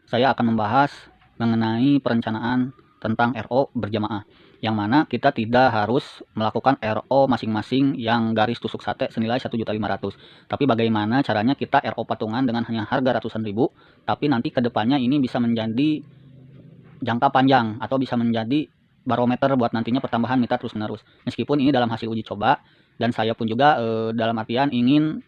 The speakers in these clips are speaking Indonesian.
saya akan membahas mengenai perencanaan tentang RO berjamaah, yang mana kita tidak harus melakukan RO masing-masing yang garis tusuk sate senilai 1.500.000. Tapi bagaimana caranya kita RO patungan dengan hanya harga ratusan ribu, tapi nanti kedepannya ini bisa menjadi jangka panjang atau bisa menjadi barometer buat nantinya pertambahan mitra terus menerus. Meskipun ini dalam hasil uji coba, dan saya pun juga dalam artian ingin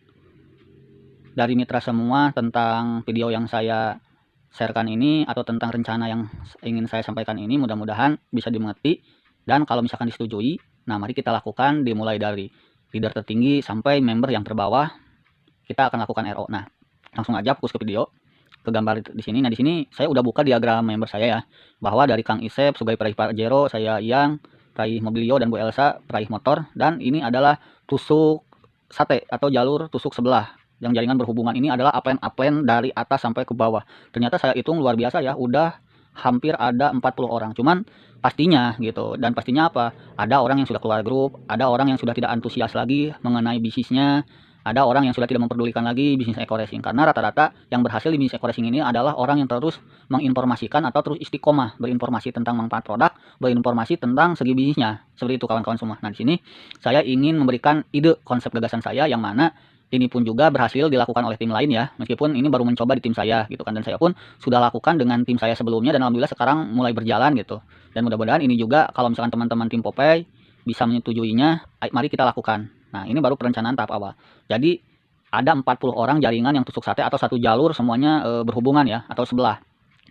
dari mitra semua tentang video yang saya sharekan ini atau tentang rencana yang ingin saya sampaikan ini mudah-mudahan bisa dimengerti, dan kalau misalkan disetujui, nah mari kita lakukan dimulai dari leader tertinggi sampai member yang terbawah. Kita akan lakukan RO. Nah, langsung aja fokus ke video, ke gambar di sini. Nah, di sini saya udah buka diagram member saya ya, bahwa dari Kang Isep sebagai peraih Pajero, saya Yang peraih Mobilio, dan Bu Elsa peraih motor, dan ini adalah tusuk sate atau jalur tusuk sebelah. Yang jaringan berhubungan ini adalah upline dari atas sampai ke bawah. Ternyata saya hitung luar biasa ya, udah hampir ada 40 orang. Cuman pastinya gitu, dan pastinya apa? Ada orang yang sudah keluar grup, ada orang yang sudah tidak antusias lagi mengenai bisnisnya, ada orang yang sudah tidak memperdulikan lagi bisnis eco racing. Karena rata-rata yang berhasil di bisnis eco racing ini adalah orang yang terus menginformasikan atau terus istiqomah berinformasi tentang manfaat produk, berinformasi tentang segi bisnisnya. Seperti itu kawan-kawan semua. Nah, di sini saya ingin memberikan ide konsep gagasan saya, yang mana ini pun juga berhasil dilakukan oleh tim lain ya, meskipun ini baru mencoba di tim saya gitu kan, dan saya pun sudah lakukan dengan tim saya sebelumnya, dan alhamdulillah sekarang mulai berjalan gitu. Dan mudah-mudahan ini juga kalau misalkan teman-teman tim Popeye bisa menyetujuinya, mari kita lakukan. Nah, ini baru perencanaan tahap awal. Jadi ada 40 orang jaringan yang tusuk sate atau satu jalur semuanya berhubungan ya, atau sebelah.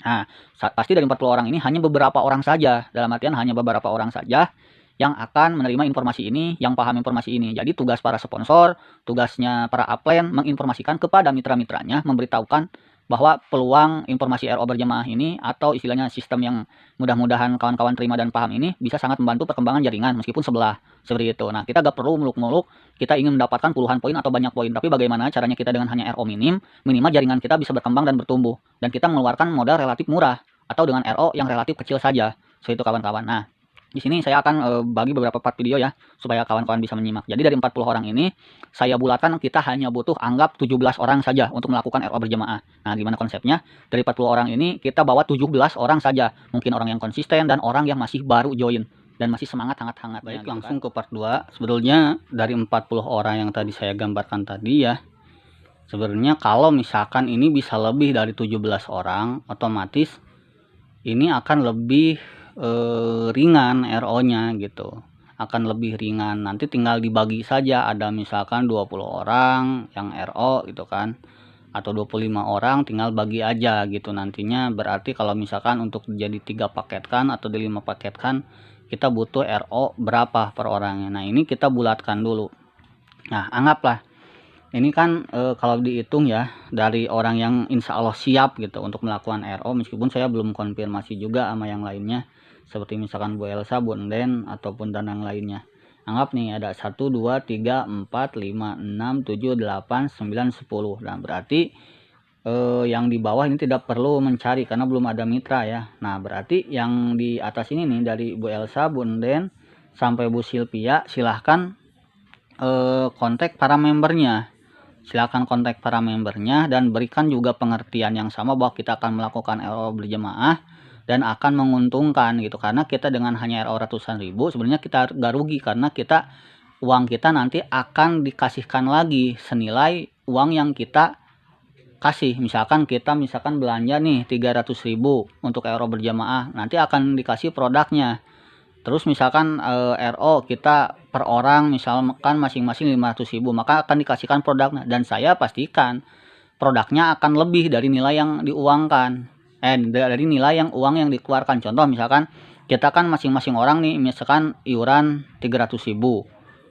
Nah, pasti dari 40 orang ini hanya beberapa orang saja, dalam artian hanya beberapa orang saja yang akan menerima informasi ini, yang paham informasi ini. Jadi tugas para sponsor, tugasnya para upline menginformasikan kepada mitra-mitranya, memberitahukan bahwa peluang informasi RO berjamaah ini atau istilahnya sistem yang mudah-mudahan kawan-kawan terima dan paham ini bisa sangat membantu perkembangan jaringan meskipun sebelah, seperti itu. Nah, kita gak perlu muluk-muluk kita ingin mendapatkan puluhan poin atau banyak poin, tapi bagaimana caranya kita dengan hanya RO minimal jaringan kita bisa berkembang dan bertumbuh, dan kita mengeluarkan modal relatif murah atau dengan RO yang relatif kecil saja, seperti itu kawan-kawan. Nah, di sini saya akan bagi beberapa part video ya, supaya kawan-kawan bisa menyimak. Jadi dari 40 orang ini, saya bulatkan kita hanya butuh anggap 17 orang saja untuk melakukan RO berjamaah. Nah, gimana konsepnya? Dari 40 orang ini, kita bawa 17 orang saja. Mungkin orang yang konsisten dan orang yang masih baru join dan masih semangat hangat-hangat. Baik, gitu langsung kan ke part 2. Sebetulnya dari 40 orang yang tadi saya gambarkan tadi ya, sebenarnya kalau misalkan ini bisa lebih dari 17 orang, otomatis ini akan lebih ringan RO-nya gitu, akan lebih ringan. Nanti tinggal dibagi saja, ada misalkan 20 orang yang RO gitu kan, atau 25 orang tinggal bagi aja gitu nantinya. Berarti kalau misalkan untuk jadi 3 paketkan atau 5 paketkan, kita butuh RO berapa per orangnya. Nah, ini kita bulatkan dulu. Nah, anggaplah ini kan kalau dihitung ya, dari orang yang insya Allah siap gitu untuk melakukan RO, meskipun saya belum konfirmasi juga sama yang lainnya, seperti misalkan Bu Elsa, Bu Nden, ataupun dan yang lainnya. Anggap nih ada 1, 2, 3, 4, 5, 6, 7, 8, 9, 10. Nah, berarti yang di bawah ini tidak perlu mencari karena belum ada mitra ya. Nah, berarti yang di atas ini nih, dari Bu Elsa, Bu Nden, sampai Bu Silvia, silahkan kontak para membernya. Silahkan kontak para membernya dan berikan juga pengertian yang sama bahwa kita akan melakukan RO berjamaah dan akan menguntungkan gitu, karena kita dengan hanya RO ratusan ribu sebenarnya kita gak rugi, karena uang kita nanti akan dikasihkan lagi senilai uang yang kita kasih. Misalkan kita belanja nih 300.000 untuk RO berjamaah, nanti akan dikasih produknya. Terus misalkan RO kita per orang misalkan masing-masing 500.000, maka akan dikasihkan produknya, dan saya pastikan produknya akan lebih dari nilai yang diuangkan, dari nilai yang uang yang dikeluarkan. Contoh misalkan kita kan masing-masing orang nih misalkan iuran 300.000.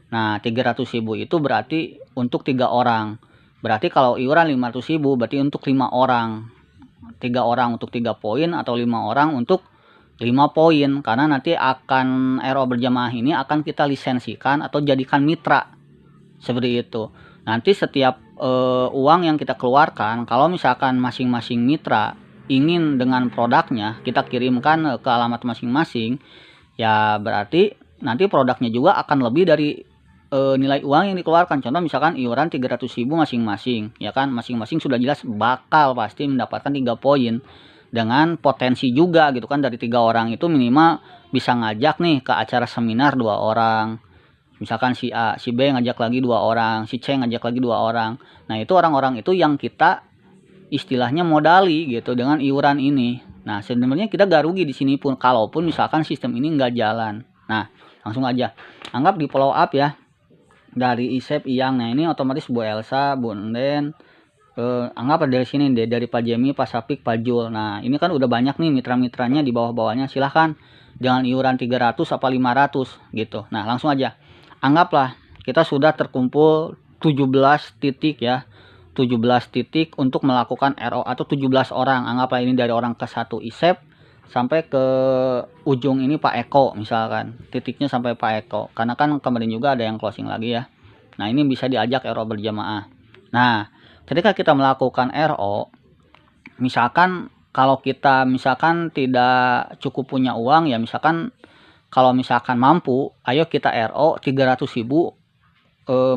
Nah, 300.000 itu berarti untuk 3 orang. Berarti kalau iuran 500.000 berarti untuk 5 orang. 3 orang untuk 3 poin atau 5 orang untuk 5 poin, karena nanti akan RO berjamaah ini akan kita lisensikan atau jadikan mitra, seperti itu. Nanti setiap uang yang kita keluarkan, kalau misalkan masing-masing mitra ingin dengan produknya kita kirimkan ke alamat masing-masing, ya berarti nanti produknya juga akan lebih dari nilai uang yang dikeluarkan. Contoh misalkan iuran 300.000 masing-masing, ya kan, masing-masing sudah jelas bakal pasti mendapatkan 3 poin. dengan potensi juga gitu kan, dari 3 orang itu minimal bisa ngajak nih ke acara seminar 2 orang. Misalkan si A, si B ngajak lagi 2 orang, si C ngajak lagi 2 orang. Nah, itu orang-orang itu yang kita istilahnya modali gitu dengan iuran ini. Nah, sebenarnya kita gak rugi di sini pun kalaupun misalkan sistem ini nggak jalan. Nah, langsung aja anggap di follow up ya dari Isep Iyang. Nah, ini otomatis Bu Elsa, Bu Enden, anggap dari sini deh, dari Pak Jemi, Pak Sapik, Pak Jul. Nah, ini kan udah banyak nih mitra-mitranya di bawah-bawahnya. Silahkan jangan iuran 300 apa 500 gitu. Nah, langsung aja anggaplah kita sudah terkumpul 17 titik ya, 17 titik untuk melakukan RO, atau 17 orang. Anggaplah ini dari orang ke 1 Isep sampai ke ujung ini Pak Eko misalkan, titiknya sampai Pak Eko, karena kan kemarin juga ada yang closing lagi ya. Nah, ini bisa diajak RO berjamaah. Nah, ketika kita melakukan RO, misalkan kalau kita misalkan tidak cukup punya uang ya, misalkan kalau misalkan mampu, ayo kita RO 300.000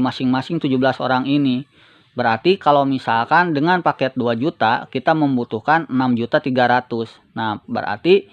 masing-masing 17 orang ini. Berarti kalau misalkan dengan paket 2 juta kita membutuhkan 6.300.000. Nah, berarti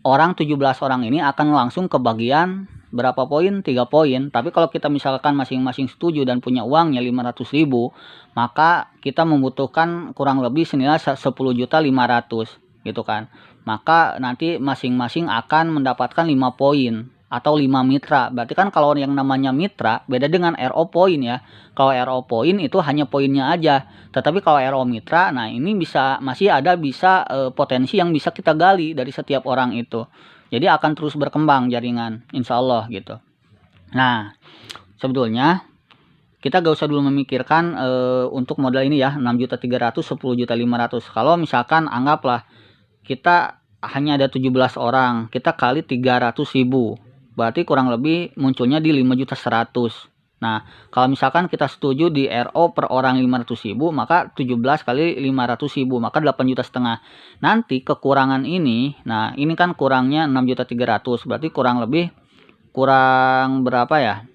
orang 17 orang ini akan langsung kebagian berapa poin? 3 poin. Tapi kalau kita misalkan masing-masing setuju dan punya uangnya 500.000, maka kita membutuhkan kurang lebih senilai 10.500.000 gitu kan. Maka nanti masing-masing akan mendapatkan 5 poin atau 5 mitra. Berarti kan kalau yang namanya mitra beda dengan RO poin ya. Kalau RO poin itu hanya poinnya aja. Tetapi kalau RO mitra, nah ini masih ada potensi yang bisa kita gali dari setiap orang itu. Jadi akan terus berkembang jaringan, insya Allah gitu. Nah, sebetulnya kita gak usah dulu memikirkan untuk modal ini ya, 6.300.000, 10.500.000. Kalau misalkan anggaplah kita hanya ada 17 orang, kita kali 300.000, berarti kurang lebih munculnya di 5.100.000. Nah, kalau misalkan kita setuju di RO per orang 500.000, maka 17 kali 500.000, maka 8.500.000. Nanti kekurangan ini, nah ini kan kurangnya 6.300.000, berarti kurang berapa ya?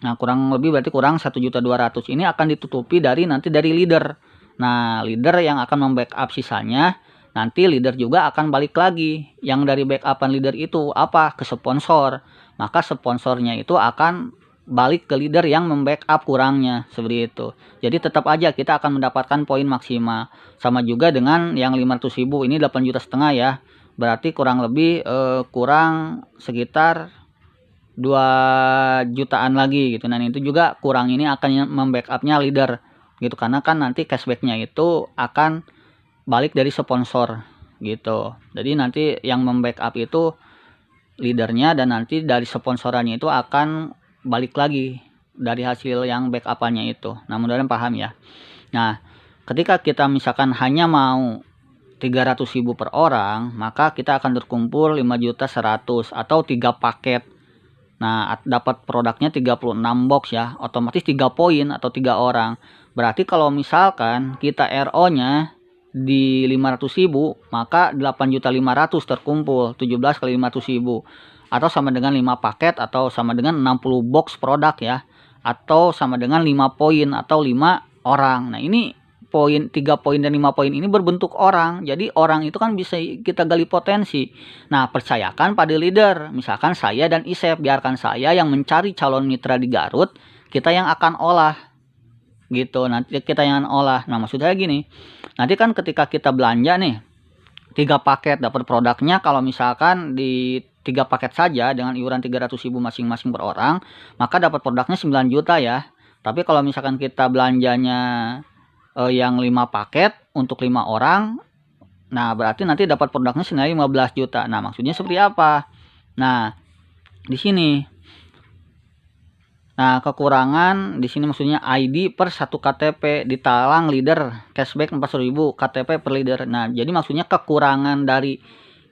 Nah, kurang lebih berarti kurang 1.200.000. Ini akan ditutupi nanti dari leader. Nah, leader yang akan membackup sisanya. Nanti leader juga akan balik lagi. Yang dari backupan leader itu apa? Ke sponsor. Maka sponsornya itu akan balik ke leader yang membackup kurangnya. Seperti itu. Jadi tetap aja kita akan mendapatkan poin maksimal. Sama juga dengan yang 500.000. Ini 8.500.000 ya. Berarti kurang lebih kurang sekitar 2 jutaan lagi gitu. Nah, itu juga kurang ini akan membackupnya leader gitu. Karena kan nanti cashbacknya itu akan balik dari sponsor gitu. Jadi nanti yang membackup itu leadernya, dan nanti dari sponsorannya itu akan balik lagi dari hasil yang backupannya itu. Nah, mudah-mudahan paham ya. Nah, ketika kita misalkan hanya mau 300.000 per orang, maka kita akan terkumpul 5.100.000 atau 3 paket. Nah, dapat produknya 36 box ya, otomatis 3 poin atau 3 orang. Berarti kalau misalkan kita RO-nya di 500.000, maka 8.500.000 terkumpul, 17 kali 500.000, atau sama dengan 5 paket, atau sama dengan 60 box produk ya, atau sama dengan 5 poin atau 5 orang. Nah, ini 3 poin dan 5 poin ini berbentuk orang. Jadi orang itu kan bisa kita gali potensi. Nah, percayakan pada leader. Misalkan saya dan Isep, biarkan saya yang mencari calon mitra di Garut, kita yang akan olah gitu. Nanti kita yang olah. Nah, maksudnya gini, nanti kan ketika kita belanja nih 3 paket dapat produknya, kalau misalkan di 3 paket saja dengan iuran 300.000 masing-masing per orang, maka dapat produknya 9 juta ya. Tapi kalau misalkan kita belanjanya yang 5 paket untuk 5 orang, nah berarti nanti dapat produknya senilai 15 juta. Nah, maksudnya seperti apa? Nah, di sini. Nah, kekurangan di sini maksudnya ID per 1 KTP ditalang leader, cashback 4.000 KTP per leader. Nah, jadi maksudnya kekurangan dari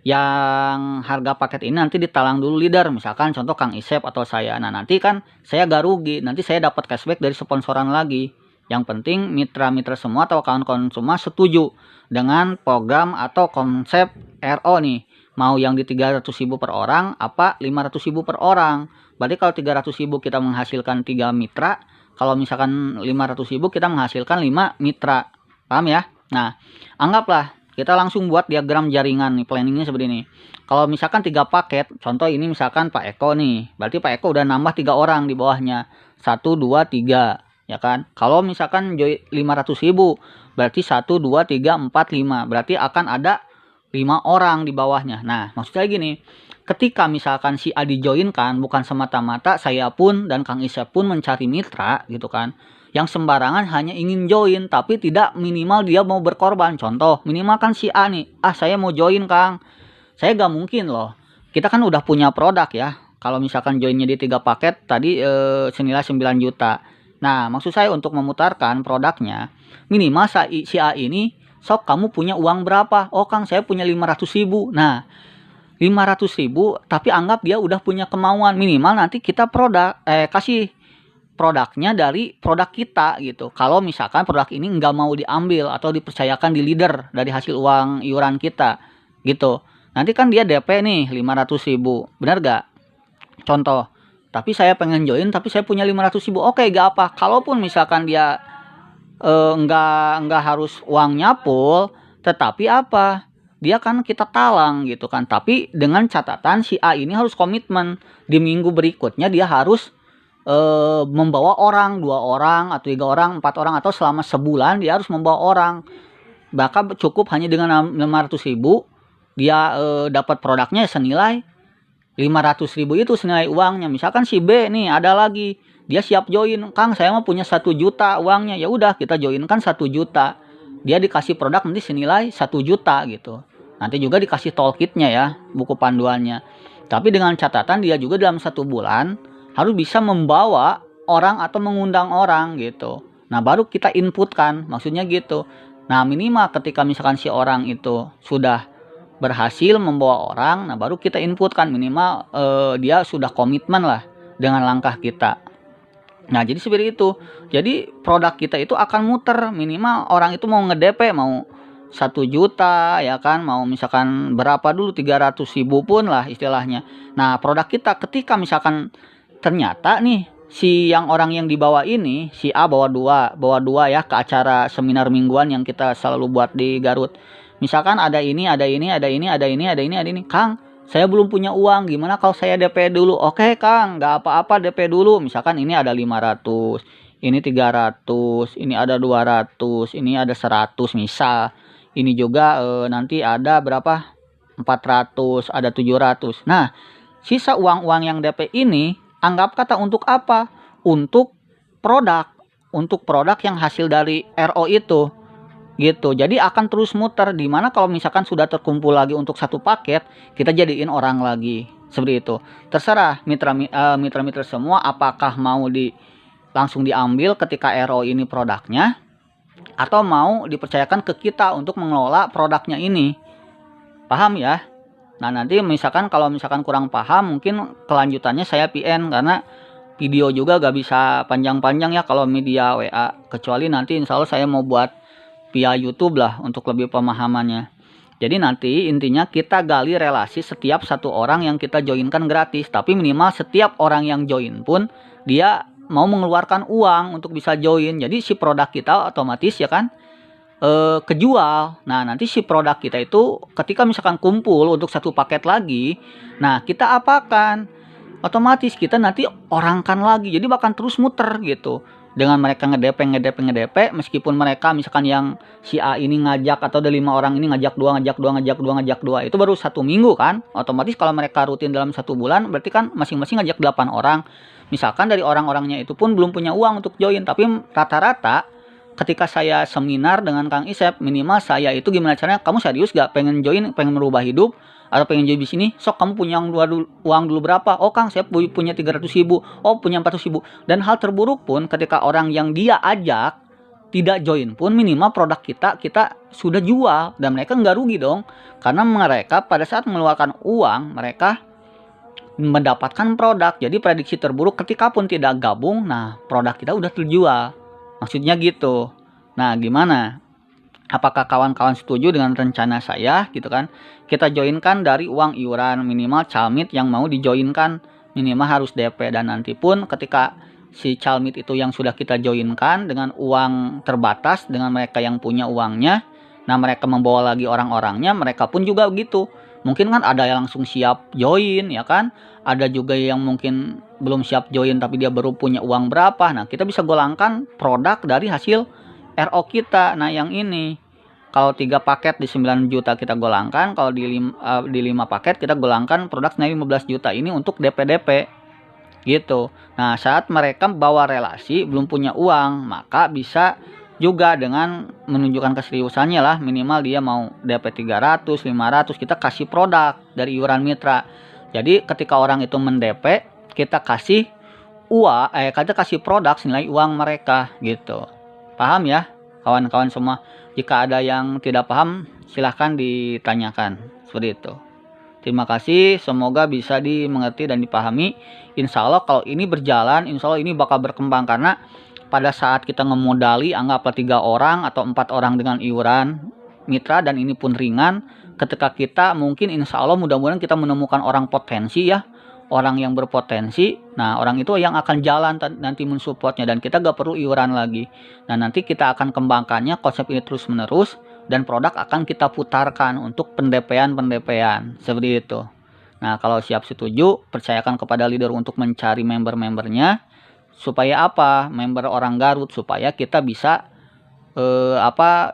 yang harga paket ini nanti ditalang dulu leader, misalkan contoh Kang Isep atau saya. Nah, nanti kan saya gak rugi, nanti saya dapat cashback dari sponsoran lagi. Yang penting mitra-mitra semua atau kawan-kawan semua setuju dengan program atau konsep RO nih. Mau yang di 300.000 per orang apa 500.000 per orang. Berarti kalau 300.000 kita menghasilkan 3 mitra, kalau misalkan 500.000 kita menghasilkan 5 mitra. Paham ya? Nah, anggaplah kita langsung buat diagram jaringan nih, planningnya seperti ini. Kalau misalkan 3 paket, contoh ini misalkan Pak Eko nih, berarti Pak Eko udah nambah 3 orang di bawahnya, 1, 2, 3, ya kan. Kalau misalkan join 500.000, berarti 1, 2, 3, 4, 5, berarti akan ada 5 orang di bawahnya. Nah, maksudnya gini, ketika misalkan si A dijoinkan, bukan semata-mata saya pun dan Kang Isep pun mencari mitra gitu kan, yang sembarangan hanya ingin join tapi tidak minimal dia mau berkorban. Contoh, minimal kan si A nih, saya mau join Kang, saya gak mungkin loh, kita kan udah punya produk ya, kalau misalkan joinnya di 3 paket tadi senilai 9 juta. Nah, maksud saya untuk memutarkan produknya, minimal si A ini, sok kamu punya uang berapa? Oh Kang, saya punya 500.000. Nah, 500.000 tapi anggap dia udah punya kemauan, minimal nanti kita kasih produknya dari produk kita gitu. Kalau misalkan produk ini nggak mau diambil atau dipercayakan di leader dari hasil uang iuran kita gitu, nanti kan dia DP nih 500.000, benar gak? Contoh, tapi saya pengen join tapi saya punya 500.000, oke gak apa. Kalaupun misalkan dia nggak harus uangnya full, tetapi apa, dia kan kita talang gitu kan. Tapi dengan catatan si A ini harus komitmen di minggu berikutnya dia harus membawa orang, 2 orang atau 3 orang, 4 orang, atau selama sebulan dia harus membawa orang. Bahkan cukup hanya dengan 500.000 dia dapat produknya senilai 500.000, itu senilai uangnya. Misalkan si B nih ada lagi, dia siap join, Kang saya mau punya 1 juta uangnya, ya udah kita joinkan 1 juta, dia dikasih produk nanti senilai 1 juta gitu. Nanti juga dikasih toolkitnya ya, buku panduannya. Tapi dengan catatan dia juga dalam 1 bulan harus bisa membawa orang atau mengundang orang gitu. Nah, baru kita inputkan, maksudnya gitu. Nah, minimal ketika misalkan si orang itu sudah berhasil membawa orang, nah baru kita inputkan minimal dia sudah komitmen lah dengan langkah kita. Nah, jadi seperti itu. Jadi produk kita itu akan muter, minimal orang itu mau nge-DP, mau 1 juta ya kan, mau misalkan berapa dulu, 300.000 pun lah istilahnya. Nah, produk kita ketika misalkan ternyata nih si orang yang dibawa ini, si A bawa dua ya ke acara seminar mingguan yang kita selalu buat di Garut. Misalkan ada ini, Kang saya belum punya uang, gimana kalau saya DP dulu? Oke Kang, nggak apa-apa DP dulu. Misalkan ini ada 500, ini 300, ini ada 200, ini ada 100 misal. Ini juga nanti ada berapa? 400, ada 700. Nah, sisa uang-uang yang DP ini anggap kata untuk apa? Untuk produk yang hasil dari RO itu gitu. Jadi akan terus muter, dimana kalau misalkan sudah terkumpul lagi untuk 1 paket, kita jadiin orang lagi seperti itu. Terserah mitra semua apakah mau langsung diambil ketika RO ini produknya, atau mau dipercayakan ke kita untuk mengelola produknya ini. Paham ya? Nah, nanti misalkan kalau misalkan kurang paham, mungkin kelanjutannya saya PN, karena video juga gak bisa panjang-panjang ya kalau media WA, kecuali nanti insya Allah saya mau buat via YouTube lah untuk lebih pemahamannya. Jadi nanti intinya kita gali relasi setiap 1 orang yang kita joinkan gratis, tapi minimal setiap orang yang join pun dia mau mengeluarkan uang untuk bisa join. Jadi si produk kita otomatis ya kan kejual. Nah, nanti si produk kita itu ketika misalkan kumpul untuk 1 paket lagi, nah kita apakan? Otomatis kita nanti orangkan lagi. Jadi bahkan terus muter gitu. Dengan mereka ngedp, meskipun mereka misalkan yang si A ini ngajak, atau ada 5 orang ini ngajak 2, itu baru 1 minggu kan. Otomatis kalau mereka rutin dalam 1 bulan, berarti kan masing-masing ngajak 8 orang. Misalkan dari orang-orangnya itu pun belum punya uang untuk join, tapi rata-rata ketika saya seminar dengan Kang Isep, minimal saya itu gimana caranya, kamu serius gak pengen join, pengen merubah hidup, atau pengen join di sini, sok kamu punya uang dulu berapa? Oh Kang, saya punya 300.000, oh punya 400.000. Dan hal terburuk pun ketika orang yang dia ajak tidak join pun, minimal produk kita sudah jual, dan mereka nggak rugi dong, karena mereka pada saat mengeluarkan uang mereka mendapatkan produk. Jadi prediksi terburuk ketika pun tidak gabung, nah produk kita udah terjual. Maksudnya gitu. Nah, gimana? Apakah kawan-kawan setuju dengan rencana saya gitu kan? Kita joinkan dari uang iuran, minimal calmit yang mau dijoinkan minimal harus DP, dan nanti pun ketika si calmit itu yang sudah kita joinkan dengan uang terbatas dengan mereka yang punya uangnya, Nah, mereka membawa lagi orang-orangnya, mereka pun juga begitu. Mungkin kan ada yang langsung siap join, ya kan? Ada juga yang mungkin belum siap join tapi dia baru punya uang berapa. Nah, kita bisa golangkan produk dari hasil RO kita. Nah, yang ini kalau 3 paket di 9 juta kita golangkan, kalau di 5 paket kita golangkan produk senilai 15 juta ini untuk DP-DP gitu. Nah, saat mereka bawa relasi belum punya uang, maka bisa juga dengan menunjukkan keseriusannya lah, minimal dia mau DP 300, 500, kita kasih produk dari iuran mitra. Jadi ketika orang itu mendp, kita kasih kita kasih produk senilai uang mereka gitu. Paham ya kawan-kawan semua? Jika ada yang tidak paham silahkan ditanyakan seperti itu. Terima kasih, semoga bisa dimengerti dan dipahami. Insya Allah kalau ini berjalan, insya Allah ini bakal berkembang, karena pada saat kita ngemodali anggaplah 3 orang atau 4 orang dengan iuran mitra dan ini pun ringan, ketika kita mungkin insya Allah mudah-mudahan kita menemukan orang potensi ya, orang yang berpotensi. Nah, orang itu yang akan jalan nanti mensupportnya dan kita gak perlu iuran lagi. Nah, nanti kita akan kembangkannya konsep ini terus menerus dan produk akan kita putarkan untuk pendepean seperti itu. Nah, kalau siap setuju, percayakan kepada leader untuk mencari member-membernya. Supaya apa? Member orang Garut, supaya kita bisa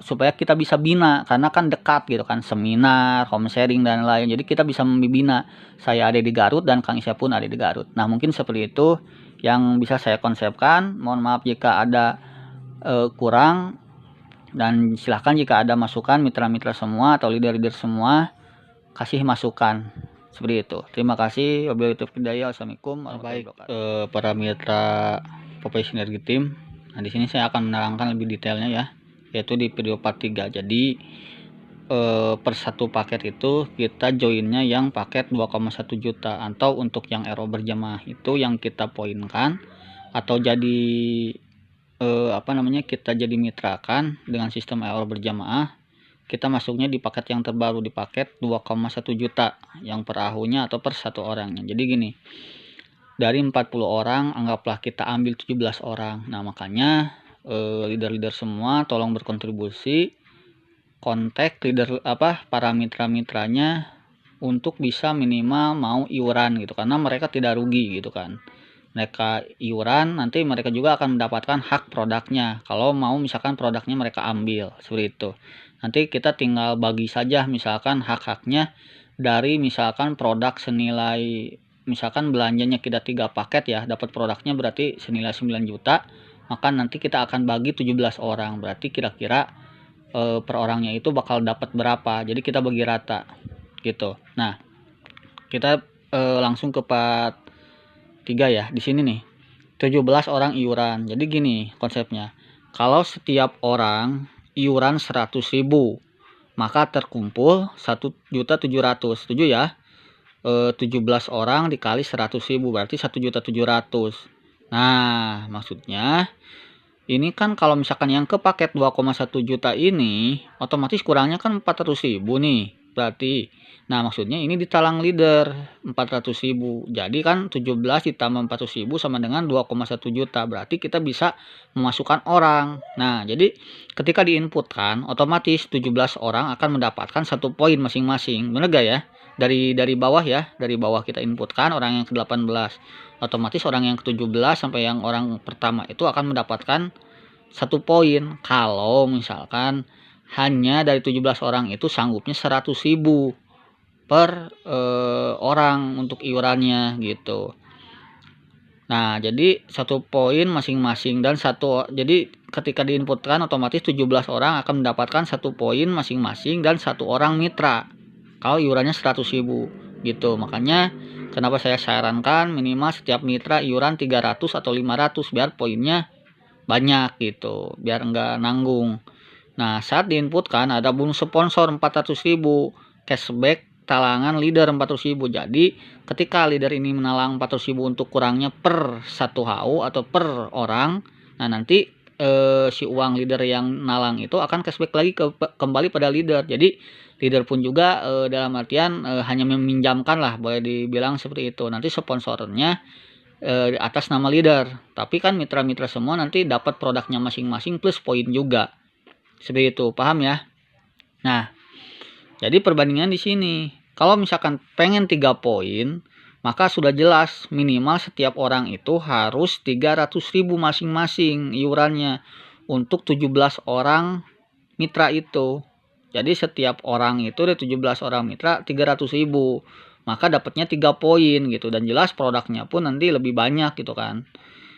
supaya kita bisa bina, karena kan dekat gitu kan, seminar, home sharing dan lain. Jadi kita bisa membina. Saya ada di Garut dan Kang Isya pun ada di Garut. Nah, mungkin seperti itu yang bisa saya konsepkan. Mohon maaf jika ada kurang, dan silahkan jika ada masukan mitra-mitra semua atau leader-leader semua kasih masukan seperti itu. Terima kasih. Wabillahi taufiq hidayah. Wassalamualaikum warahmatullahi wabarakatuh. Para mitra Popeye Sinergi Team. Nah, di sini saya akan menerangkan lebih detailnya ya, yaitu di video part 3. Jadi per satu paket itu kita joinnya yang paket 2,1 juta, atau untuk yang RO berjamaah itu yang kita poinkan atau jadi kita jadi mitrakan dengan sistem RO berjamaah, kita masuknya di paket yang terbaru, di paket 2,1 juta yang per ahunya atau per satu orangnya. Jadi gini, dari 40 orang anggaplah kita ambil 17 orang. Nah, makanya leader-leader semua tolong berkontribusi, kontak leader para mitra-mitranya untuk bisa minimal mau iuran gitu, karena mereka tidak rugi gitu kan. Mereka iuran, nanti mereka juga akan mendapatkan hak produknya kalau mau misalkan produknya mereka ambil seperti itu. Nanti kita tinggal bagi saja misalkan hak-haknya dari misalkan produk senilai, misalkan belanjanya kita 3 paket ya, dapat produknya berarti senilai 9 juta, maka nanti kita akan bagi 17 orang, berarti kira-kira per orangnya itu bakal dapat berapa. Jadi kita bagi rata gitu. Nah, kita langsung ke part 3 ya. Di sini nih 17 orang iuran. Jadi gini konsepnya, kalau setiap orang iuran 100.000, maka terkumpul 1.700.000. Setuju ya? 17 orang dikali 100.000 berarti 1.700.000. Nah, maksudnya ini kan kalau misalkan yang ke paket 2,1 juta ini otomatis kurangnya kan 400.000 nih berarti. Nah, maksudnya ini ditalang leader 400.000. Jadi kan 17 ditambah 400.000 sama dengan 2,1 juta. Berarti kita bisa memasukkan orang. Nah, jadi ketika diinputkan otomatis 17 orang akan mendapatkan 1 poin masing-masing. Bener gak ya? Dari bawah ya, dari bawah kita inputkan orang yang ke-18. Otomatis orang yang ke-17 sampai yang orang pertama itu akan mendapatkan 1 poin. Kalau misalkan hanya dari 17 orang itu sanggupnya 100.000 per orang untuk iurannya gitu. Nah, jadi 1 poin masing-masing dan jadi ketika diinputkan otomatis 17 orang akan mendapatkan 1 poin masing-masing dan 1 orang mitra kalau iurannya 100.000 gitu. Makanya kenapa saya sarankan minimal setiap mitra iuran 300 atau 500 biar poinnya banyak gitu, biar enggak nanggung. Nah, saat diinputkan ada bonus sponsor 400.000, cashback talangan leader 400.000. Jadi ketika leader ini menalang 400.000 untuk kurangnya per 1 HU atau per orang, nah nanti si uang leader yang nalang itu akan cashback lagi kembali pada leader. Jadi leader pun juga dalam artian hanya meminjamkan lah, boleh dibilang seperti itu. Nanti sponsornya atas nama leader, tapi kan mitra-mitra semua nanti dapat produknya masing-masing plus poin juga seperti itu. Paham ya? Nah, jadi perbandingan di sini. Kalau misalkan pengen 3 poin, maka sudah jelas minimal setiap orang itu harus 300.000 masing-masing iurannya untuk 17 orang mitra itu. Jadi setiap orang itu dari 17 orang mitra 300.000. Maka dapatnya 3 poin gitu, dan jelas produknya pun nanti lebih banyak gitu kan.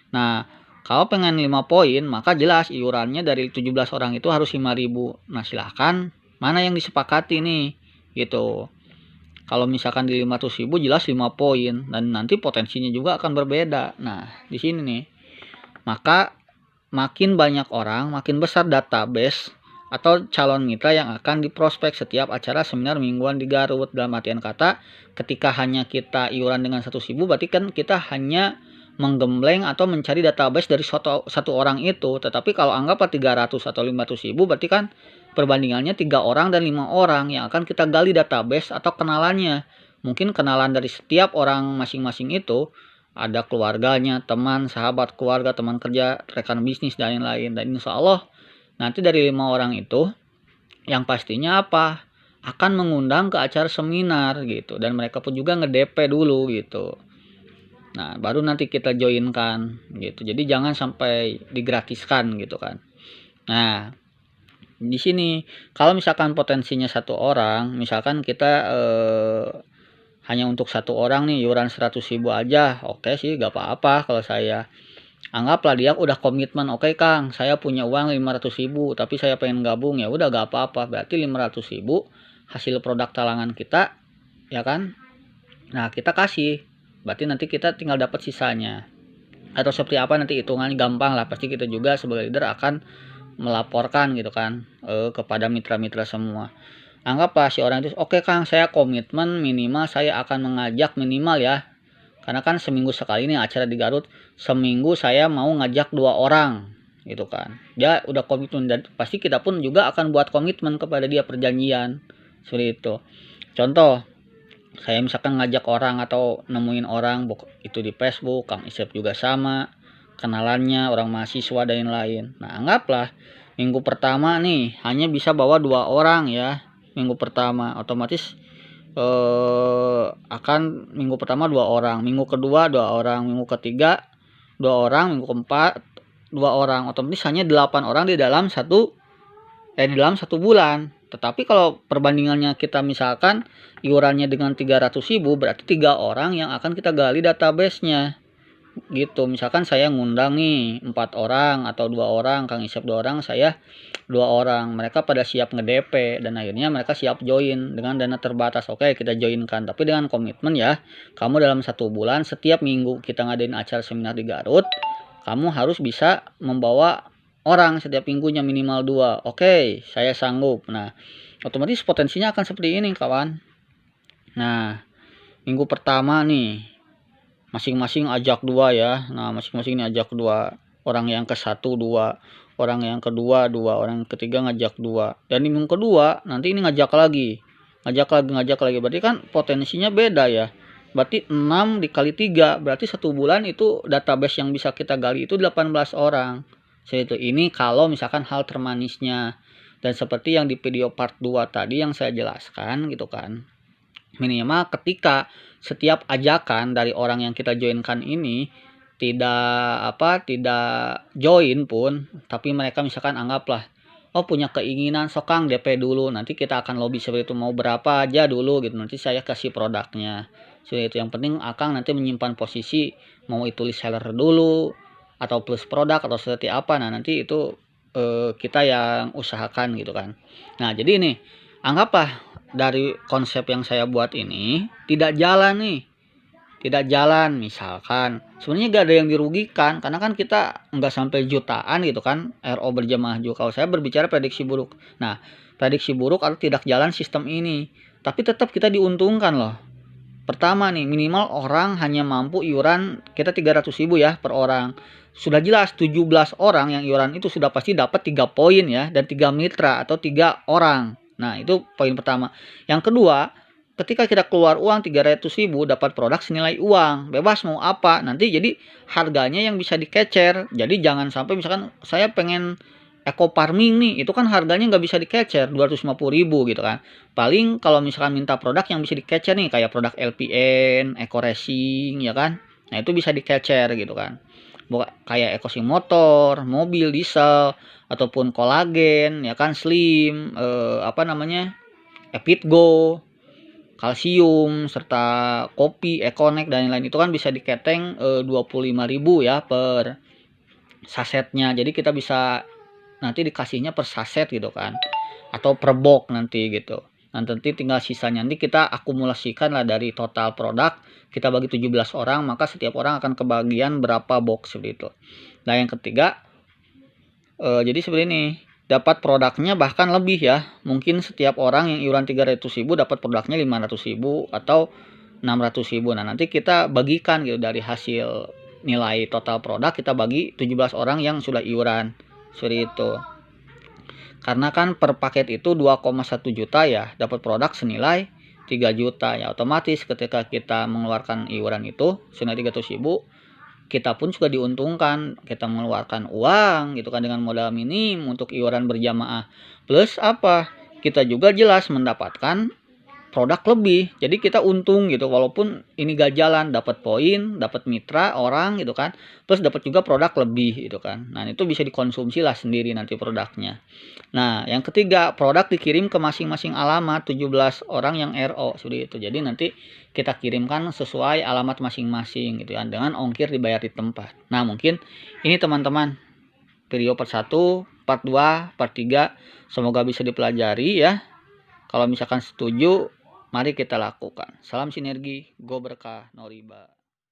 Nah, kalau pengen 5 poin, maka jelas iurannya dari 17 orang itu harus 5.000. Nah, silahkan mana yang disepakati nih gitu. Kalau misalkan di 500.000 jelas 5 poin, dan nanti potensinya juga akan berbeda. Nah, di sini nih. Maka makin banyak orang, makin besar database atau calon mitra yang akan diprospek setiap acara seminar mingguan di Garut. Dalam artian kata, ketika hanya kita iuran dengan 100.000, berarti kan kita hanya menggembleng atau mencari database dari satu orang itu. Tetapi kalau anggaplah 300 atau 500.000, berarti kan perbandingannya 3 orang dan 5 orang yang akan kita gali database atau kenalannya. Mungkin kenalan dari setiap orang masing-masing itu, ada keluarganya, teman, sahabat, keluarga, teman kerja, rekan bisnis, dan lain-lain. Dan insya Allah nanti dari 5 orang itu, yang pastinya apa? Akan mengundang ke acara seminar gitu. Dan mereka pun juga nge-DP dulu gitu. Nah, baru nanti kita joinkan gitu. Jadi jangan sampai digratiskan gitu kan. Nah, di sini kalau misalkan potensinya satu orang, misalkan kita hanya untuk satu orang nih iuran 100.000 aja, oke sih gak apa-apa. Kalau saya anggaplah dia udah komitmen, oke Kang, saya punya uang 500.000 tapi saya pengen gabung, ya udah gak apa-apa. Berarti 500.000 hasil produk talangan kita, ya kan. Nah, kita kasih, berarti nanti kita tinggal dapat sisanya. Atau seperti apa nanti hitungannya gampang lah. Pasti kita juga sebagai leader akan melaporkan gitu kan kepada mitra-mitra semua. Anggaplah si orang itu, oke Kang, saya komitmen minimal saya akan mengajak minimal ya, karena kan seminggu sekali nih acara di Garut, seminggu saya mau ngajak 2 orang gitu kan. Dia udah komitmen, dan pasti kita pun juga akan buat komitmen kepada dia, perjanjian seperti itu. Contoh, saya misalkan ngajak orang atau nemuin orang itu di Facebook, Kang Isep juga sama, kenalannya orang mahasiswa dan lain-lain. Nah, anggaplah minggu pertama nih hanya bisa bawa 2 orang ya. Minggu pertama otomatis akan minggu pertama 2 orang, minggu kedua 2 orang, minggu ketiga 2 orang, minggu keempat 2 orang. Otomatis hanya 8 orang di dalam satu bulan. Tetapi kalau perbandingannya kita misalkan iurannya dengan 300.000, berarti 3 orang yang akan kita gali database-nya gitu. Misalkan saya ngundang nih 4 orang atau 2 orang, Kang Isep 2 orang, saya 2 orang. Mereka pada siap nge-DP dan akhirnya mereka siap join dengan dana terbatas. Oke, kita joinkan, tapi dengan komitmen ya, kamu dalam 1 bulan setiap minggu kita ngadain acara seminar di Garut, kamu harus bisa membawa orang setiap minggunya minimal 2. Oke, saya sanggup. Nah, otomatis potensinya akan seperti ini kawan. Nah, minggu pertama nih masing-masing ajak 2 ya. Nah, masing-masing ini ajak 2. Orang yang ke-1 2, orang yang kedua 2, orang yang ketiga ngajak 2. Dan di minggu kedua nanti ini ngajak lagi. Ngajak lagi. Berarti kan potensinya beda ya. Berarti 6 dikali 3, berarti 1 bulan itu database yang bisa kita gali itu 18 orang. Itu ini kalau misalkan hal termanisnya. Dan seperti yang di video part 2 tadi yang saya jelaskan gitu kan. Minimal ketika setiap ajakan dari orang yang kita joinkan ini tidak join pun, tapi mereka misalkan anggaplah punya keinginan, sokang DP dulu, nanti kita akan lobby seperti itu, mau berapa aja dulu gitu, nanti saya kasih produknya seperti itu. Yang penting Akang nanti menyimpan posisi, mau itu reseller dulu atau plus produk atau seperti apa, nah nanti itu kita yang usahakan gitu kan. Nah, jadi ini anggaplah dari konsep yang saya buat ini tidak jalan misalkan, sebenarnya gak ada yang dirugikan karena kan kita nggak sampai jutaan gitu kan RO berjamaah juga. Kalau saya berbicara prediksi buruk, nah prediksi buruk atau tidak jalan sistem ini, tapi tetap kita diuntungkan loh. Pertama nih, minimal orang hanya mampu iuran kita 300.000 ya per orang. Sudah jelas 17 orang yang iuran itu sudah pasti dapat 3 poin ya, dan 3 mitra atau 3 orang. Nah, itu poin pertama. Yang kedua, ketika kita keluar uang 300.000 dapat produk senilai uang, bebas mau apa. Nanti jadi harganya yang bisa dikecer. Jadi jangan sampai misalkan saya pengen eco farming nih, itu kan harganya nggak bisa di-capture 250.000 gitu kan. Paling kalau misalkan minta produk yang bisa di-capture nih kayak produk LPN, Eco Racing ya kan. Nah, itu bisa di-capture gitu kan. Kayak EcoSing motor, mobil diesel ataupun kolagen ya kan, slim, apa namanya? Epitgo, kalsium serta kopi, Econex dan lain-lain itu kan bisa diketeng 25.000 ya per sasetnya. Jadi kita bisa nanti dikasihnya per saset gitu kan, atau per box nanti gitu. Nanti tinggal sisanya nanti kita akumulasikan lah dari total produk, kita bagi 17 orang, maka setiap orang akan kebagian berapa box seperti itu. Nah, yang ketiga, jadi seperti ini, dapat produknya bahkan lebih ya. Mungkin setiap orang yang iuran 300.000 dapat produknya 500.000 atau 600.000. Nah, nanti kita bagikan gitu dari hasil nilai total produk, kita bagi 17 orang yang sudah iuran. Seperti itu. Karena kan per paket itu 2,1 juta ya, dapat produk senilai 3 juta ya, otomatis ketika kita mengeluarkan iuran itu senilai 300.000, kita pun juga diuntungkan, kita mengeluarkan uang gitu kan dengan modal minim untuk iuran berjamaah. Plus apa? Kita juga jelas mendapatkan produk lebih. Jadi kita untung gitu walaupun ini gak jalan, dapat poin, dapat mitra orang gitu kan. Plus dapat juga produk lebih gitu kan. Nah, itu bisa dikonsumsi lah sendiri nanti produknya. Nah, yang ketiga, produk dikirim ke masing-masing alamat 17 orang yang RO seperti itu. Jadi nanti kita kirimkan sesuai alamat masing-masing gitu ya, dengan ongkir dibayar di tempat. Nah, mungkin ini teman-teman video part 1, part 2, part 3 semoga bisa dipelajari ya. Kalau misalkan setuju, mari kita lakukan. Salam sinergi, go berkah, no riba.